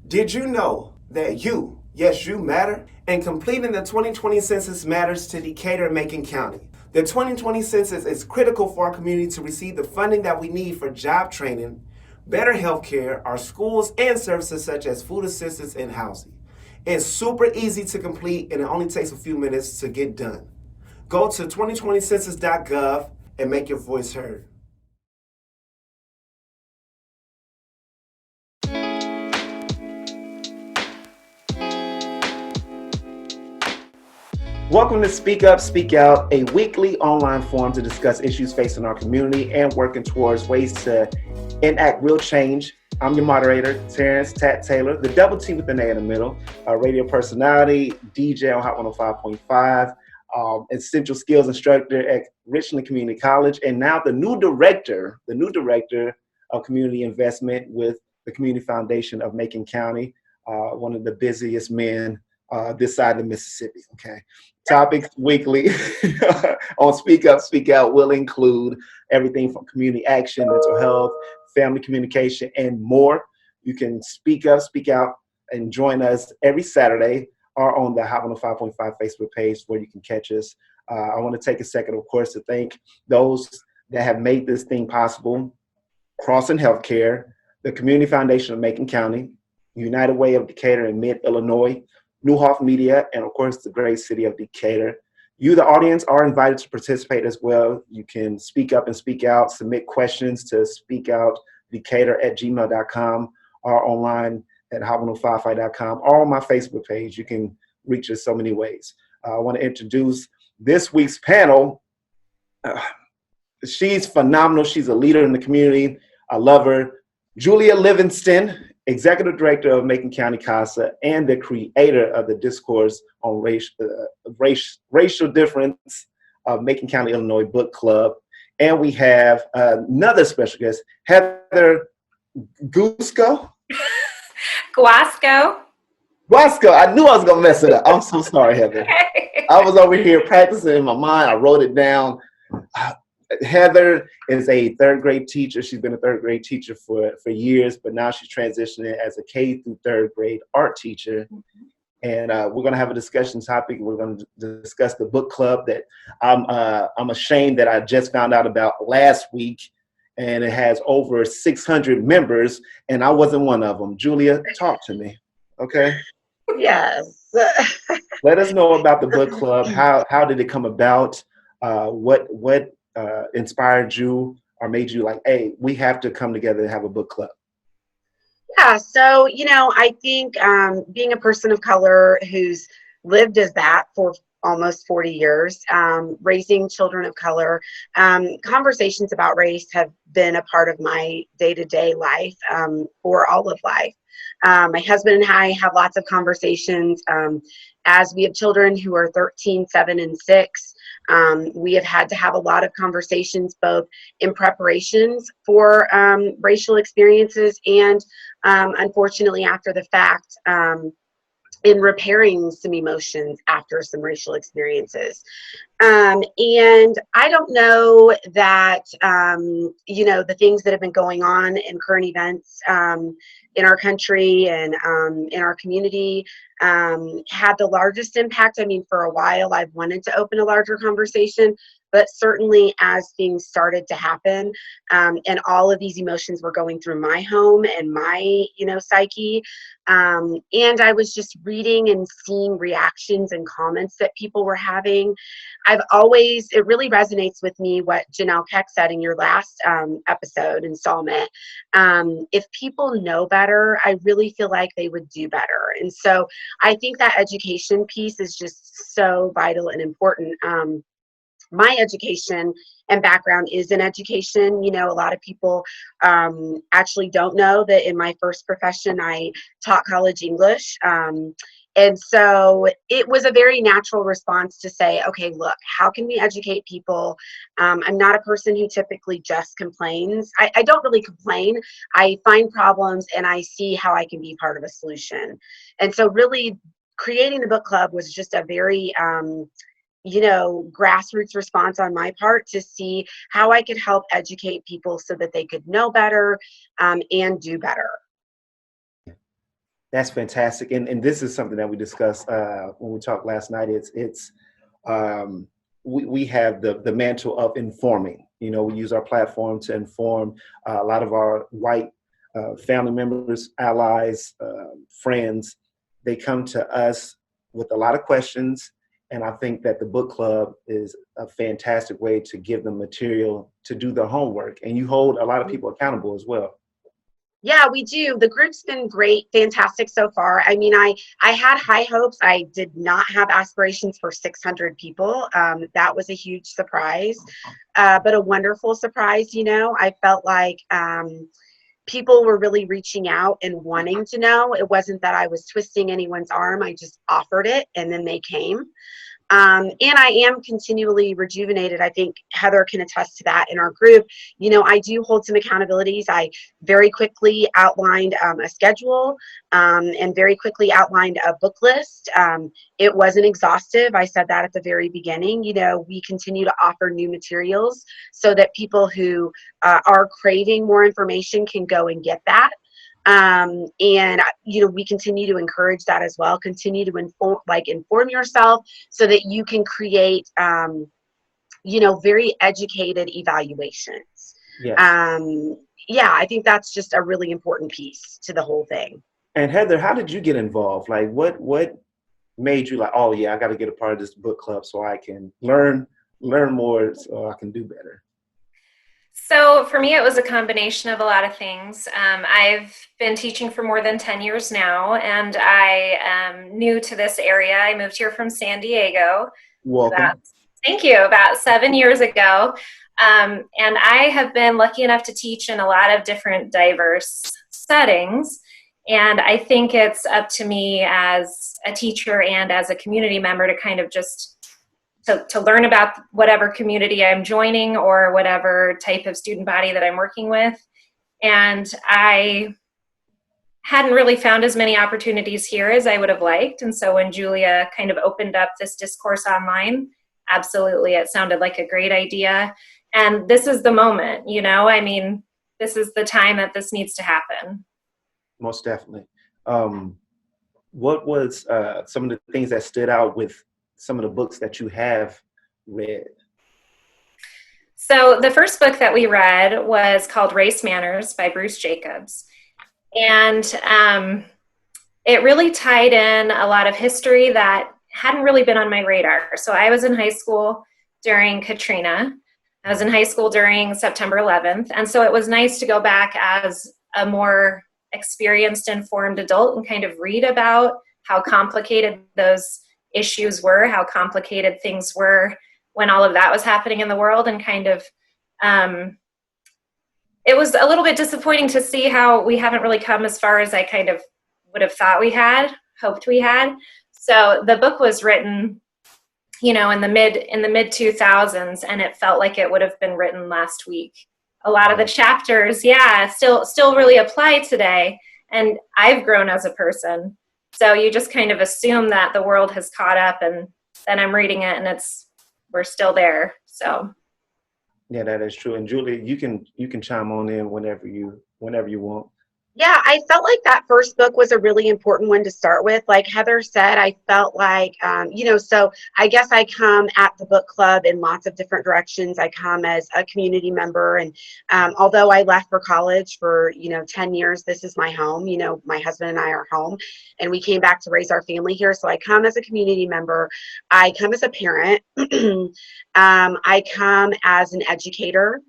Did you know that you, yes, you matter? And completing the 2020 census matters to Decatur and Macon County. The 2020 census is critical for our community to receive the funding that we need for job training, better health care, our schools, and services such as food assistance and housing. It's super easy to complete and it only takes a few minutes to get done. Go to 2020census.gov and make your voice heard. Welcome to Speak Up, Speak Out, a weekly online forum to discuss issues facing our community and working towards ways to enact real change. I'm your moderator, Terrence Tat Taylor, the double T with an A in the middle, a radio personality, DJ on Hot 105.5, essential skills instructor at Richland Community College, and now the new director of community investment with the Community Foundation of Macon County, one of the busiest men this side of Mississippi. Okay. Topics weekly on Speak Up, Speak Out will include everything from community action, mental health, family communication, and more. You can speak up, speak out, and join us every Saturday or on the Hot 105.5 Facebook page where you can catch us. I want to take a second, of course, to thank those that have made this thing possible. Crossing Healthcare, the Community Foundation of Macon County, United Way of Decatur and Mid-Illinois, Newhoff Media, and of course, the great city of Decatur. You, the audience, are invited to participate as well. You can speak up and speak out, submit questions to speakoutdecatur@gmail.com or online at hot1055.com or on my Facebook page. You can reach us so many ways. I want to introduce this week's panel. She's phenomenal. She's a leader in the community. I love her. Julia Livingston, Executive Director of Macon County CASA and the creator of the Discourse on Racial Difference of Macon County, Illinois Book Club. And we have another special guest, Heather Guasco. Guasco. I knew I was going to mess it up. I'm so sorry, Heather. I was over here practicing in my mind. I wrote it down. Heather is a third grade teacher. She's been a third grade teacher for years, but now she's transitioning as a K through third grade art teacher. And we're going to have a discussion topic. We're going to discuss the book club that I'm ashamed that I just found out about last week. And it has over 600 members, and I wasn't one of them. Julia, talk to me, okay? Yes. Let us know about the book club. How did it come about? What inspired you or made you like, hey, we have to come together and have a book club? Yeah, so, I think being a person of color who's lived as that for almost 40 years, raising children of color, conversations about race have been a part of my day-to-day life for all of life. My husband and I have lots of conversations as we have children who are 13, 7, and 6. We have had to have a lot of conversations both in preparations for racial experiences and unfortunately after the fact in repairing some emotions after some racial experiences. And I don't know that, the things that have been going on in current events in our country and in our community had the largest impact. I mean, for a while, I've wanted to open a larger conversation, but certainly as things started to happen and all of these emotions were going through my home and my, psyche, and I was just reading and seeing reactions and comments that people were having. It really resonates with me what Janelle Keck said in your last episode installment. If people know better, I really feel like they would do better. And so I think that education piece is just so vital and important. My education and background is in education. A lot of people actually don't know that in my first profession, I taught college English. And so it was a very natural response to say, okay, look, how can we educate people? I'm not a person who typically just complains. I don't really complain. I find problems and I see how I can be part of a solution. And so really creating the book club was just a very grassroots response on my part to see how I could help educate people so that they could know better and do better. That's fantastic. And this is something that we discussed when we talked last night. Um, we have the mantle of informing. You know, we use our platform to inform a lot of our white family members, allies, friends. They come to us with a lot of questions. And I think that the book club is a fantastic way to give them material to do their homework. And you hold a lot of people accountable as well. Yeah, we do. The group's been great, fantastic so far. I mean, I had high hopes. I did not have aspirations for 600 people. That was a huge surprise, but a wonderful surprise. You know, I felt like people were really reaching out and wanting to know. It wasn't that I was twisting anyone's arm. I just offered it, and then they came. And I am continually rejuvenated. I think Heather can attest to that in our group. You know, I do hold some accountabilities. I very quickly outlined a schedule and very quickly outlined a book list. It wasn't exhaustive. I said that at the very beginning. You know, we continue to offer new materials so that people who are craving more information can go and get that. And you know, we continue to encourage that as well. Continue to inform yourself so that you can create you know, very educated evaluations. Yes. Yeah, I think that's just a really important piece to the whole thing. And Heather, how did you get involved? Like, what made you like, oh yeah, I got to get a part of this book club so I can learn more, so I can do better? So for me, it was a combination of a lot of things. I've been teaching for more than 10 years now, and I am new to this area. I moved here from San Diego. Welcome. Thank you, about 7 years ago. And I have been lucky enough to teach in a lot of different diverse settings. And I think it's up to me as a teacher and as a community member to kind of just to learn about whatever community I'm joining or whatever type of student body that I'm working with. And I hadn't really found as many opportunities here as I would have liked. And so when Julia kind of opened up this discourse online, absolutely, it sounded like a great idea. And this is the moment, you know, I mean, this is the time that this needs to happen. Most definitely. What was some of the things that stood out with some of the books that you have read? So the first book that we read was called Race Manners by Bruce Jacobs. And it really tied in a lot of history that hadn't really been on my radar. So I was in high school during Katrina. I was in high school during September 11th. And so it was nice to go back as a more experienced, informed adult and kind of read about how complicated those issues were, how complicated things were when all of that was happening in the world, and kind of it was a little bit disappointing to see how we haven't really come as far as I kind of would have thought we had, hoped we had. So the book was written, you know, in the mid 2000s, and it felt like it would have been written last week. A lot of the chapters, yeah, still really apply today, and I've grown as a person. So you just kind of assume that the world has caught up, and then I'm reading it and we're still there. So Yeah, that is true. And Julie, you can chime on in whenever you want. Yeah, I felt like that first book was a really important one to start with. Like Heather said, I felt like, you know, so I guess I come at the book club in lots of different directions. I come as a community member. And although I left for college for, you know, 10 years, this is my home. You know, my husband and I are home, and we came back to raise our family here. So I come as a community member. I come as a parent. I come as an educator.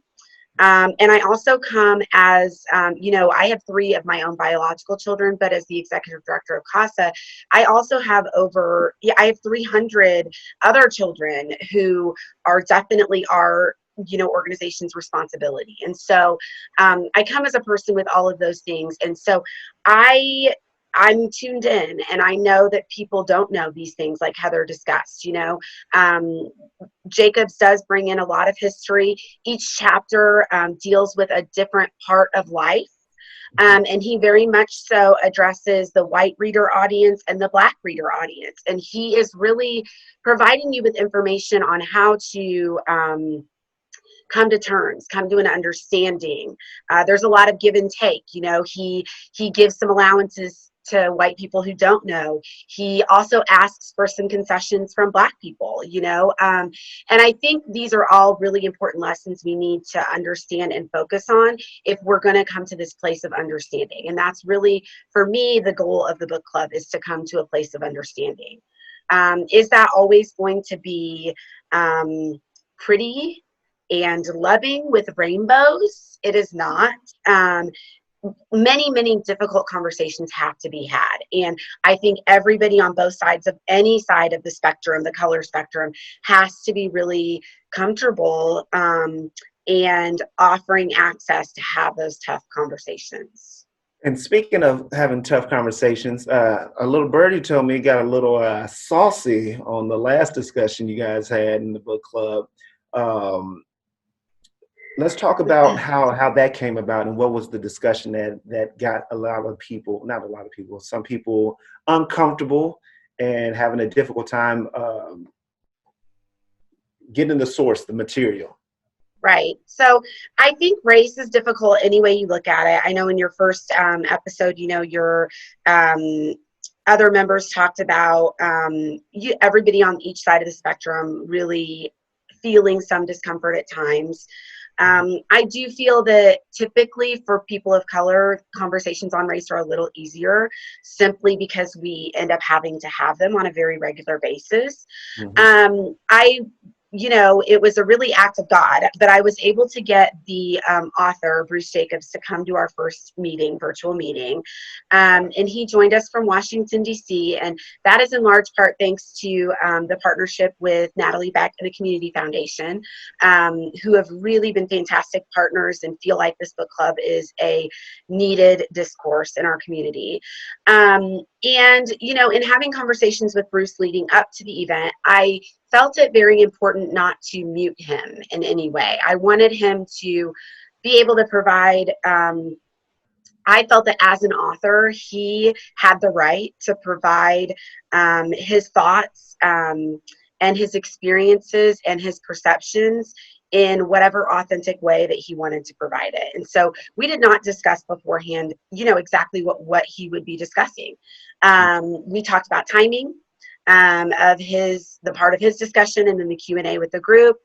And I also come as, you know, I have 3 of my own biological children, but as the executive director of CASA, I also have I have 300 other children who are definitely our, you know, organization's responsibility. And so I come as a person with all of those things. And so I'm tuned in, and I know that people don't know these things like Heather discussed, you know. Jacobs does bring in a lot of history. Each chapter deals with a different part of life. And he very much so addresses the white reader audience and the Black reader audience. And he is really providing you with information on how to come to terms, come to an understanding. There's a lot of give and take. You know, he gives some allowances to white people who don't know. He also asks for some concessions from Black people, and I think these are all really important lessons we need to understand and focus on if we're going to come to this place of understanding. And that's really, for me, the goal of the book club, is to come to a place of understanding. Is that always going to be pretty and loving with rainbows? It is not. Many difficult conversations have to be had, and I think everybody on both sides of any side of the spectrum, the color spectrum, has to be really comfortable and offering access to have those tough conversations. And speaking of having tough conversations, a little birdie told me it got a little saucy on the last discussion you guys had in the book club. Let's talk about how that came about, and what was the discussion that got some people uncomfortable and having a difficult time getting the source, the material. Right. So I think race is difficult any way you look at it. I know in your first episode, your other members talked about everybody on each side of the spectrum really feeling some discomfort at times. I do feel that typically for people of color, conversations on race are a little easier simply because we end up having to have them on a very regular basis. Mm-hmm. It was a really act of God, but I was able to get the author, Bruce Jacobs, to come to our first virtual meeting. And he joined us from Washington, D.C. And that is in large part thanks to the partnership with Natalie Beck and the Community Foundation, who have really been fantastic partners and feel like this book club is a needed discourse in our community. In having conversations with Bruce leading up to the event, I felt it very important not to mute him in any way. I wanted him to be able to provide, I felt that as an author, he had the right to provide his thoughts and his experiences and his perceptions in whatever authentic way that he wanted to provide it. And so we did not discuss beforehand, exactly what he would be discussing. We talked about timing of the part of his discussion, and then the Q&A with the group.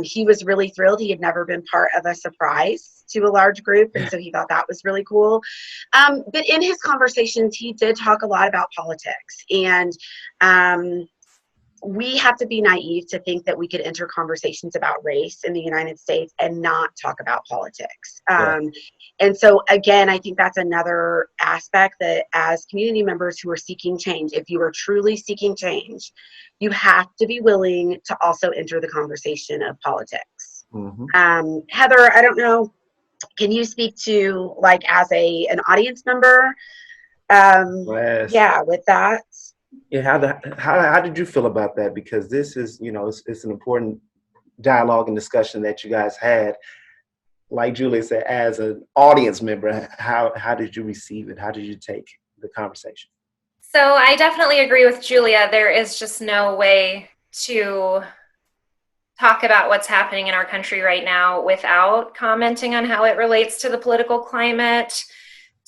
He was really thrilled. He had never been part of a surprise to a large group, and so he thought that was really cool. But in his conversations, he did talk a lot about politics, and we have to be naive to think that we could enter conversations about race in the United States and not talk about politics. And so, again, I think that's another aspect that as community members who are seeking change, if you are truly seeking change, you have to be willing to also enter the conversation of politics. Mm-hmm. Heather, I don't know, can you speak to, as an audience member? Yes. Yeah, with that. Yeah, how did you feel about that? Because this is, it's an important dialogue and discussion that you guys had. Like Julia said, as an audience member, how did you receive it? How did you take the conversation? So I definitely agree with Julia. There is just no way to talk about what's happening in our country right now without commenting on how it relates to the political climate,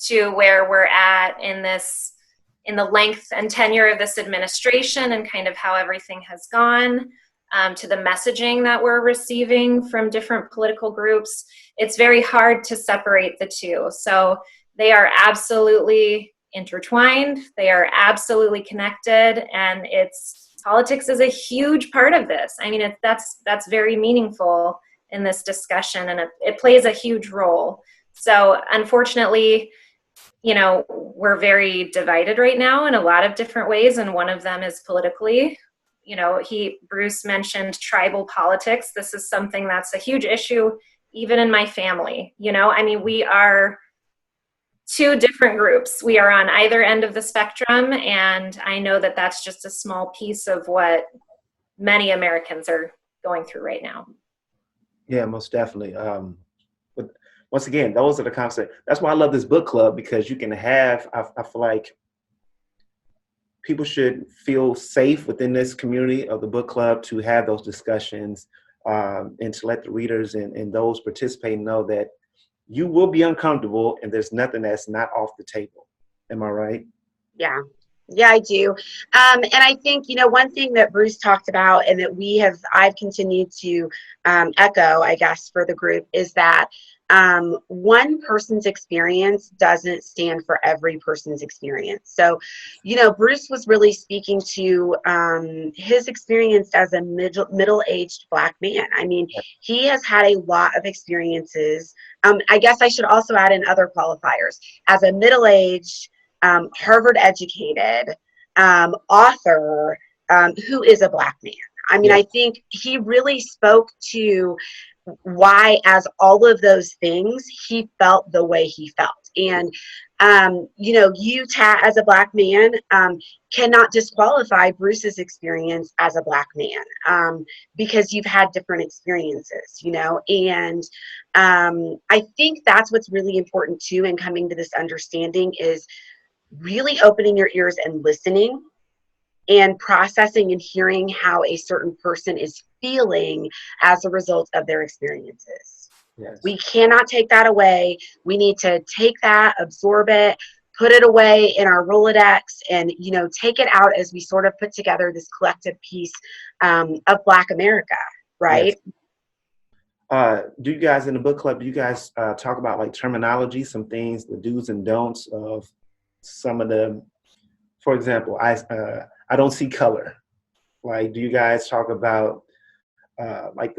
to where we're at in the length and tenure of this administration and kind of how everything has gone, to the messaging that we're receiving from different political groups. It's very hard to separate the two. So they are absolutely intertwined. They are absolutely connected, and politics is a huge part of this. I mean, that's very meaningful in this discussion, and it plays a huge role. So unfortunately, we're very divided right now in a lot of different ways, and one of them is politically. Bruce mentioned tribal politics. This is something that's a huge issue even in my family. We are two different groups. We are on either end of the spectrum, and I know that that's just a small piece of what many Americans are going through right now. Yeah, most definitely. But once again, those are the concepts. That's why I love this book club, because you can have, I feel like people should feel safe within this community of the book club to have those discussions, and to let the readers and those participating know that you will be uncomfortable and there's nothing that's not off the table. Am I right? Yeah. Yeah, I do. And I think, one thing that Bruce talked about and that I've continued to echo, I guess, for the group is that one person's experience doesn't stand for every person's experience. So, Bruce was really speaking to his experience as a middle-aged Black man. I mean, he has had a lot of experiences. I guess I should also add in other qualifiers. As a middle-aged Harvard educated author who is a Black man. I mean, I think he really spoke to why, as all of those things, he felt the way he felt. And, you, Tat, as a Black man, cannot disqualify Bruce's experience as a Black man because you've had different experiences, and I think that's what's really important too in coming to this understanding is really opening your ears and listening and processing and hearing how a certain person is feeling as a result of their experiences. Yes. We cannot take that away. We need to take that, absorb it, put it away in our Rolodex, and take it out as we sort of put together this collective piece of Black America, right? Yes. Do you guys in the book club, do you guys talk about like terminology, some things, the do's and don'ts of some of the, for example, I don't see color. Like, do you guys talk about like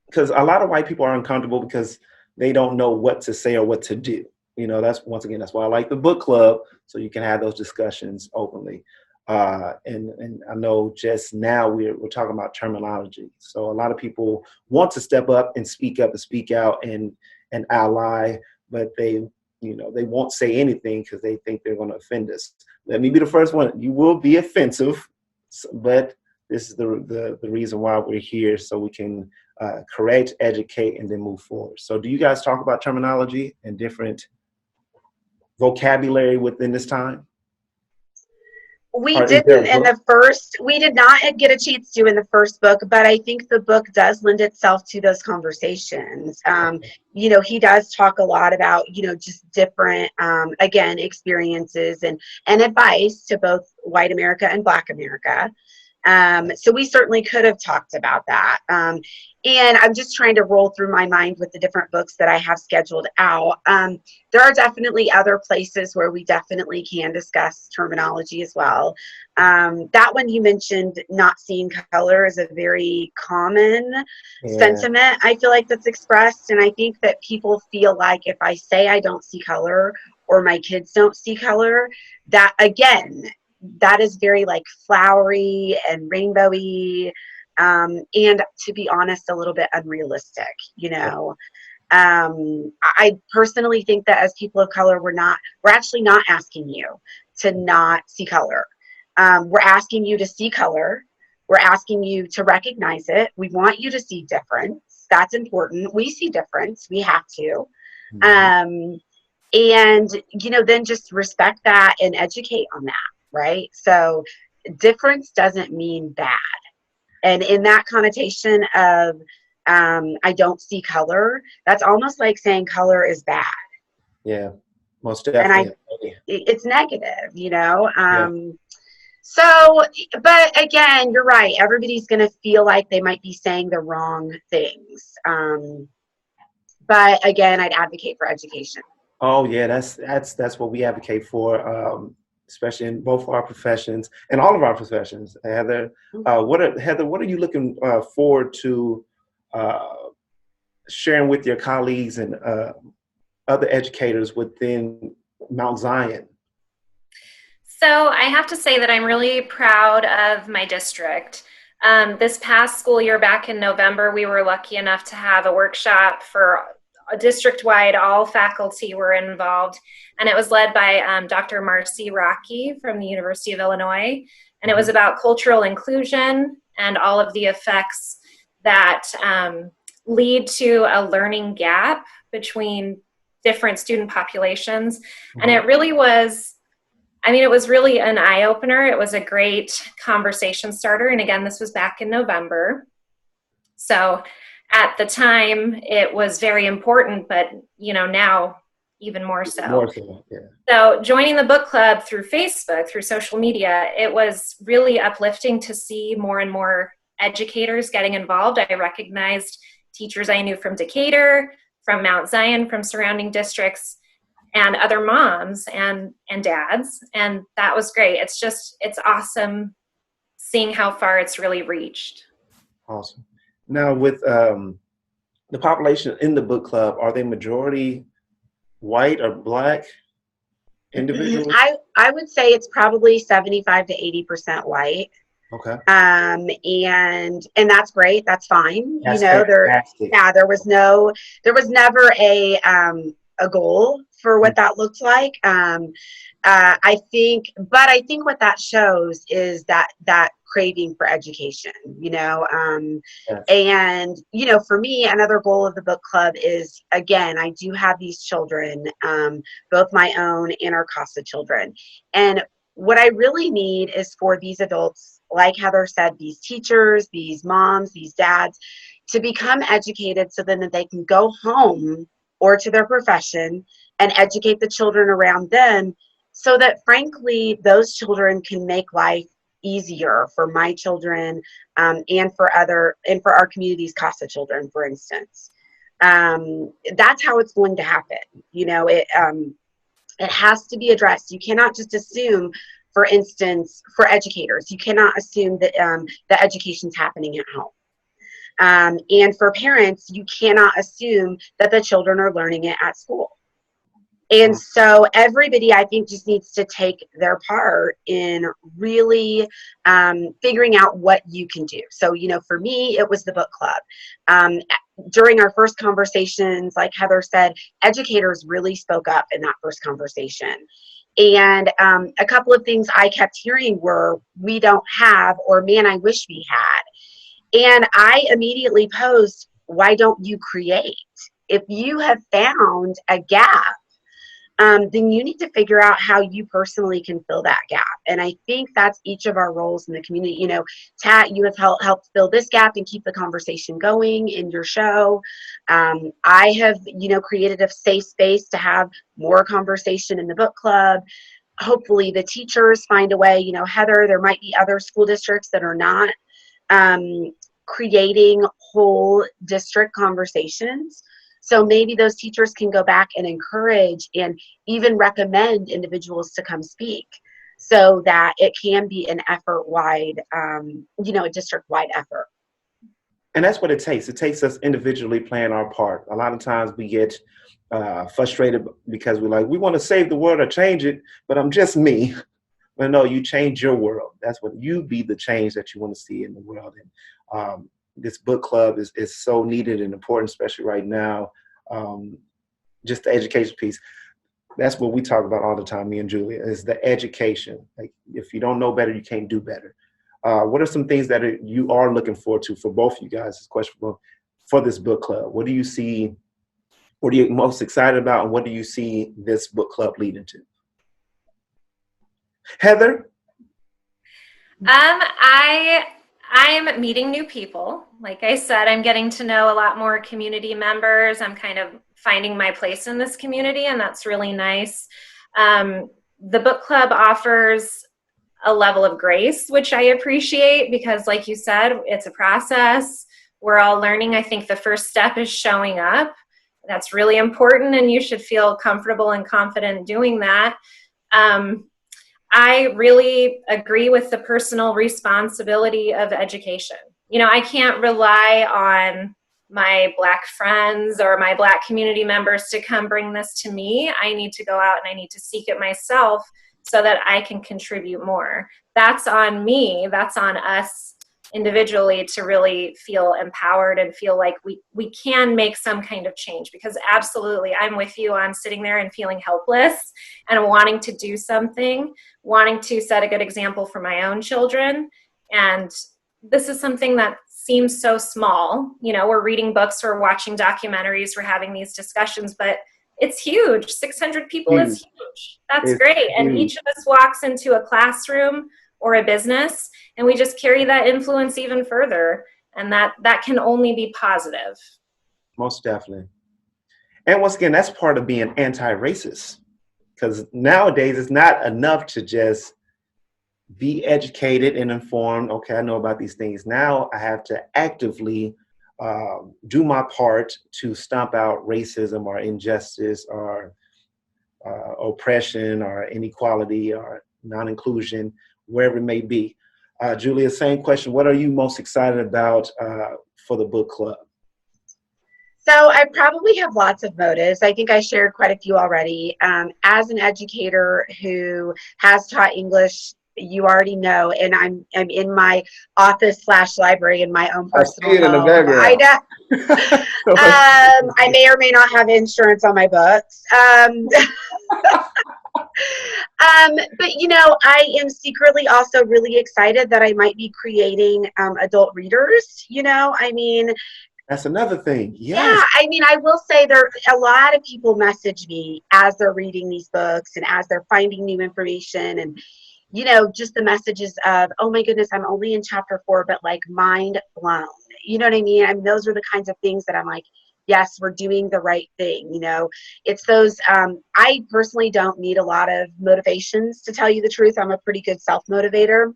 because a lot of white people are uncomfortable because they don't know what to say or what to do. That's why I like the book club, so you can have those discussions openly. And I know just now we're talking about terminology. So a lot of people want to step up and speak out and ally, but they won't say anything because they think they're going to offend us. Let me be the first one. You will be offensive, but this is the reason why we're here, so we can correct, educate, and then move forward. So do you guys talk about terminology and different vocabulary within this time? We did not get a chance to in the first book, but I think the book does lend itself to those conversations. He does talk a lot about, just different, again, experiences and advice to both white America and Black America. So we certainly could have talked about that. And I'm just trying to roll through my mind with the different books that I have scheduled out. There are definitely other places where we definitely can discuss terminology as well. That one you mentioned, not seeing color, is a very common sentiment, I feel like, that's expressed. And I think that people feel like if I say I don't see color or my kids don't see color, that, again, that is very like flowery and rainbowy, and to be honest, a little bit unrealistic. I personally think that as people of color, we're actually not asking you to not see color. We're asking you to see color. We're asking you to recognize it. We want you to see difference. That's important. We see difference. We have to. And then just respect that and educate on that. Right? So difference doesn't mean bad. And in that connotation of I don't see color, that's almost like saying color is bad. Yeah, most definitely. And it's negative, So, but again, you're right. Everybody's going to feel like they might be saying the wrong things. But again, I'd advocate for education. Oh yeah, that's what we advocate for. Especially in both our professions and all of our professions. Heather, what are you looking forward to sharing with your colleagues and other educators within Mount Zion? So I have to say that I'm really proud of my district. This past school year, back in November, we were lucky enough to have a workshop for district-wide. All faculty were involved, and it was led by Dr. Marcy Rocky from the University of Illinois, and it was about cultural inclusion and all of the effects that lead to a learning gap between different student populations. And it really was, it was really an eye-opener. It was a great conversation starter, and again, this was back in November. So at the time, it was very important, but now even more so. More so, yeah. So joining the book club through Facebook, through social media, it was really uplifting to see more and more educators getting involved. I recognized teachers I knew from Decatur, from Mount Zion, from surrounding districts, and other moms and dads. And that was great. It's awesome seeing how far it's really reached. Awesome. Now with the population in the book club, are they majority white or Black individuals? I would say it's probably 75 to 80% white. Okay. And that's great. That's fine. That's fantastic. There was never a goal for what that looked like. I think what that shows is that craving for education, Yes. and, for me, another goal of the book club is, again, I do have these children, both my own and our CASA children. And what I really need is for these adults, like Heather said, these teachers, these moms, these dads, to become educated so then that they can go home or to their profession and educate the children around them, so that, frankly, those children can make life easier for my children, and for our community's CASA children, for instance. That's how it's going to happen. It has to be addressed. You cannot just assume, for instance, for educators, you cannot assume that the education's happening at home. And for parents, you cannot assume that the children are learning it at school. And so everybody, I think, just needs to take their part in really figuring out what you can do. So, for me, it was the book club. During our first conversations, like Heather said, educators really spoke up in that first conversation. And a couple of things I kept hearing were, we don't have, or man, I wish we had. And I immediately posed, why don't you create? If you have found a gap, then you need to figure out how you personally can fill that gap. And I think that's each of our roles in the community. Tat, you have helped fill this gap and keep the conversation going in your show. I have, created a safe space to have more conversation in the book club. Hopefully the teachers find a way. Heather, there might be other school districts that are not creating whole district conversations. So maybe those teachers can go back and encourage and even recommend individuals to come speak, so that it can be an effort-wide, a district-wide effort. And that's what it takes. It takes us individually playing our part. A lot of times we get frustrated because we're like, we want to save the world or change it, but I'm just me. But no, you change your world. That's what you be the change that you want to see in the world. And this book club is so needed and important, especially right now. Just the education piece. That's what we talk about all the time, me and Julia, is the education. Like, if you don't know better, you can't do better. What are some things that you are looking forward to for both of you guys? This question for this book club. What do you see? What are you most excited about, and what do you see this book club leading to? Heather? I'm meeting new people. Like I said, I'm getting to know a lot more community members. I'm kind of finding my place in this community, and that's really nice. The book club offers a level of grace, which I appreciate, because like you said, it's a process. We're all learning. I think the first step is showing up. That's really important, and you should feel comfortable and confident doing that. I really agree with the personal responsibility of education. I can't rely on my Black friends or my Black community members to come bring this to me. I need to go out and I need to seek it myself so that I can contribute more. That's on me. That's on us individually to really feel empowered and feel like we can make some kind of change, because absolutely, I'm with you on sitting there and feeling helpless and wanting to do something, wanting to set a good example for my own children. And this is something that seems so small. We're reading books, we're watching documentaries, we're having these discussions, but it's huge. 600 people is huge. That's great. And each of us walks into a classroom or a business, and we just carry that influence even further. And that can only be positive. Most definitely. And once again, that's part of being anti-racist, because nowadays it's not enough to just be educated and informed. Okay, I know about these things. Now I have to actively do my part to stomp out racism or injustice or oppression or inequality or non-inclusion, wherever it may be. Julia, same question. What are you most excited about for the book club? So I probably have lots of motives. I think I shared quite a few already. As an educator who has taught English, you already know, and I'm in my office / library in my own personal I see it in the home. I background. know. I may or may not have insurance on my books. But I am secretly also really excited that I might be creating adult readers. That's another thing. Yeah, Yes. I will say a lot of people message me as they're reading these books and as they're finding new information, and just the messages of, oh my goodness, I'm only in chapter 4, but like mind blown. You know what I mean? Those are the kinds of things that I'm like, yes, we're doing the right thing. It's those, I personally don't need a lot of motivations, to tell you the truth. I'm a pretty good self-motivator.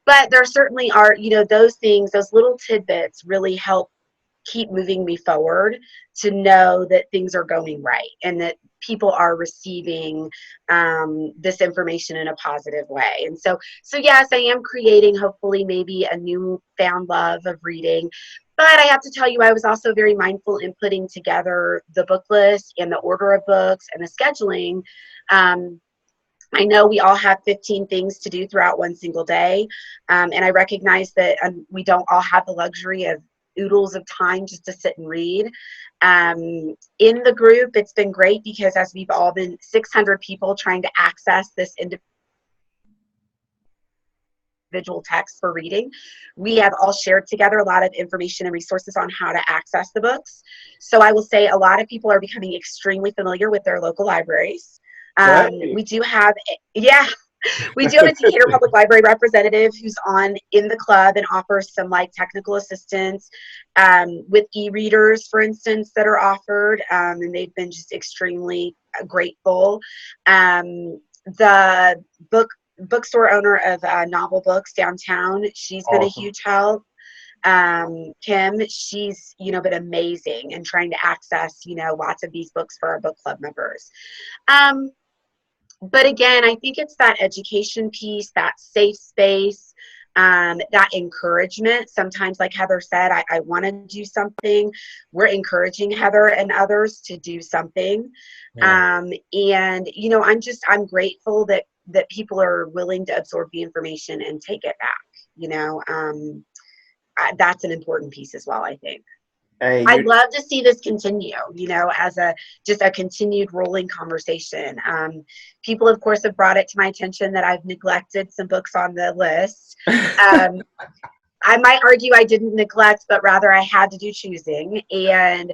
But there certainly are, those things, those little tidbits really help keep moving me forward, to know that things are going right and that people are receiving this information in a positive way. And so yes, I am creating hopefully maybe a newfound love of reading. But I have to tell you, I was also very mindful in putting together the book list and the order of books and the scheduling. I know we all have 15 things to do throughout one single day. And I recognize that we don't all have the luxury of oodles of time just to sit and read. In the group, it's been great because as we've all been 600 people trying to access this individual text for reading, we have all shared together a lot of information and resources on how to access the books. So I will say a lot of people are becoming extremely familiar with their local libraries. Right. We do have a Decatur Public Library representative who's in the club and offers some like technical assistance with e-readers, for instance, that are offered, and they've been just extremely grateful. The bookstore owner of Novel Books downtown, she's been a huge help. Kim, she's been amazing in trying to access lots of these books for our book club members. But again, I think it's that education piece, that safe space, that encouragement. Sometimes, like Heather said, I want to do something. We're encouraging Heather and others to do something. Yeah. And I'm grateful that people are willing to absorb the information and take it back. That's an important piece as well, I think. Hey, I'd love to see this continue, as just a continued rolling conversation. People, of course, have brought it to my attention that I've neglected some books on the list. I might argue I didn't neglect, but rather I had to do choosing. And,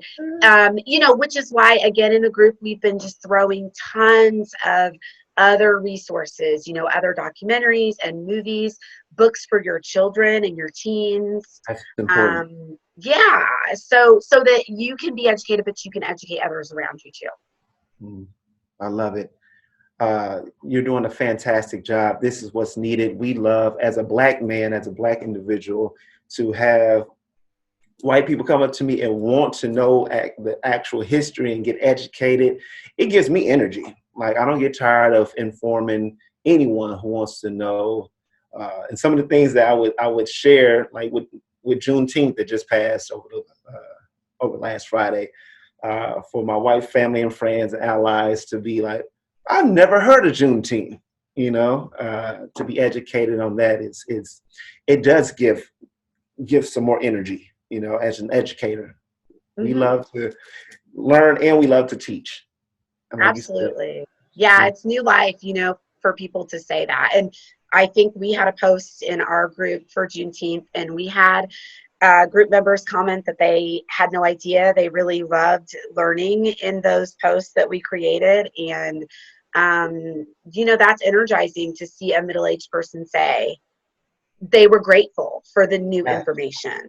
which is why, again, in the group, we've been just throwing tons of other resources, other documentaries and movies, books for your children and your teens. That's important. Yeah, so that you can be educated, but you can educate others around you too. I love it. You're doing a fantastic job. This is what's needed. We love, as a Black man, as a Black individual, to have white people come up to me and want to know the actual history and get educated. It gives me energy. Like, I don't get tired of informing anyone who wants to know. And some of the things that I would share, like with Juneteenth that just passed over last Friday, for my white family and friends and allies to be like, I've never heard of Juneteenth. To be educated on that it does give some more energy. As an educator, we love to learn and we love to teach. Absolutely. Yeah, it's new life, for people to say that. And I think we had a post in our group for Juneteenth, and we had group members comment that they had no idea. They really loved learning in those posts that we created. And, that's energizing to see a middle-aged person say they were grateful for the new information.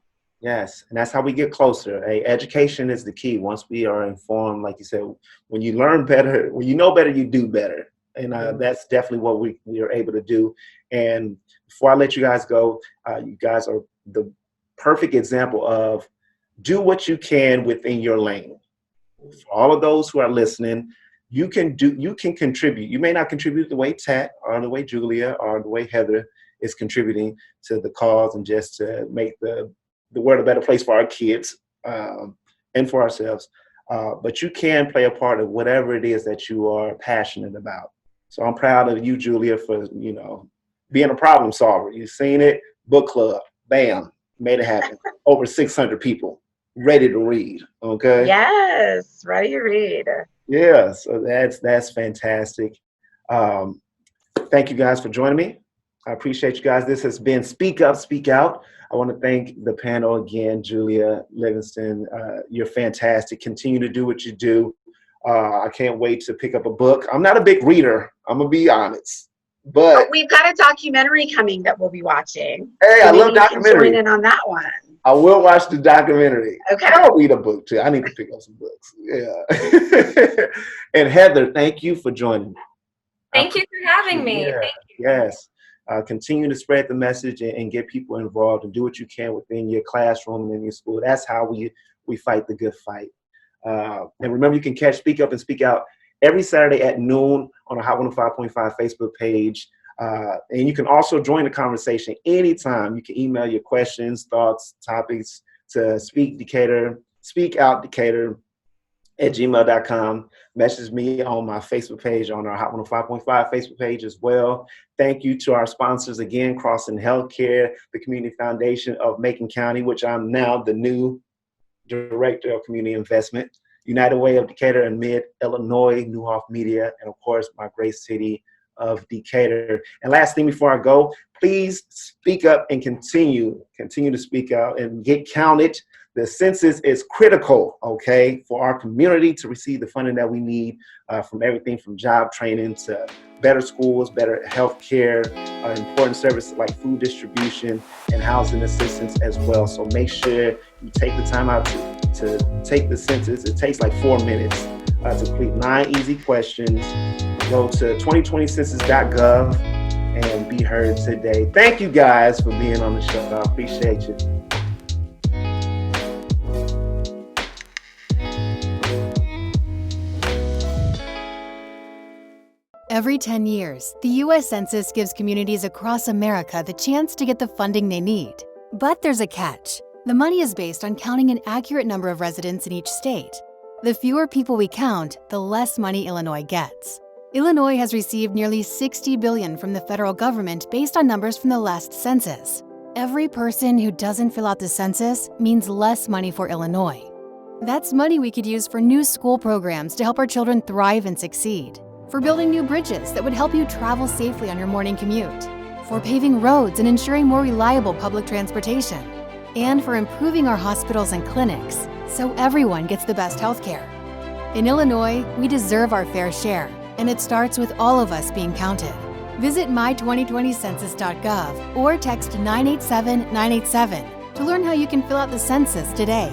Yes, and that's how we get closer. Education is the key. Once we are informed, like you said, when you learn better, when you know better, you do better. And that's definitely what we are able to do. And before I let you guys go, you guys are the perfect example of do what you can within your lane. For all of those who are listening, you can contribute. You may not contribute the way Tat or the way Julia or the way Heather is contributing to the cause and just to make the world a better place for our kids and for ourselves. But you can play a part of whatever it is that you are passionate about. So I'm proud of you, Julia, for, being a problem solver. You've seen it, book club, bam, made it happen. Over 600 people ready to read, okay? Yes, ready to read. Yeah, so that's fantastic. Thank you guys for joining me. I appreciate you guys. This has been Speak Up, Speak Out. I want to thank the panel again, Julia Livingston. You're fantastic. Continue to do what you do. I can't wait to pick up a book. I'm not a big reader, I'm going to be honest. But we've got a documentary coming that we'll be watching. Hey, so I love documentaries. Join in on that one. I will watch the documentary. Okay. I'll read a book too. I need to pick up some books. Yeah. And Heather, thank you for joining me. Thank you for having me. Yeah. Thank you. Yes. Continue to spread the message and get people involved and do what you can within your classroom and in your school. That's how we fight the good fight. And remember, you can catch Speak Up and Speak Out every Saturday at noon on our Hot 105.5 Facebook page. And you can also join the conversation anytime. You can email your questions, thoughts, topics to speakoutdecatur@gmail.com. Message me on my Facebook page, on our Hot 105.5 Facebook page as well. Thank you to our sponsors again, Crossing Healthcare, the Community Foundation of Macon County, which I'm now the new Director of Community Investment, United Way of Decatur and Mid-Illinois, Newhoff Media, and of course, my great city of Decatur. And last thing before I go, please speak up and continue to speak out and get counted. The census is critical, okay, for our community to receive the funding that we need from everything from job training to better schools, better health care, important services like food distribution and housing assistance as well. So make sure you take the time out to take the census. It takes like 4 minutes to complete 9 easy questions. Go to 2020census.gov and be heard today. Thank you guys for being on the show. I appreciate you. Every 10 years, the U.S. Census gives communities across America the chance to get the funding they need. But there's a catch. The money is based on counting an accurate number of residents in each state. The fewer people we count, the less money Illinois gets. Illinois has received nearly $60 billion from the federal government based on numbers from the last census. Every person who doesn't fill out the census means less money for Illinois. That's money we could use for new school programs to help our children thrive and succeed, for building new bridges that would help you travel safely on your morning commute, for paving roads and ensuring more reliable public transportation, and for improving our hospitals and clinics so everyone gets the best health care. In Illinois, we deserve our fair share, and it starts with all of us being counted. Visit my2020census.gov or text 987-987 to learn how you can fill out the census today.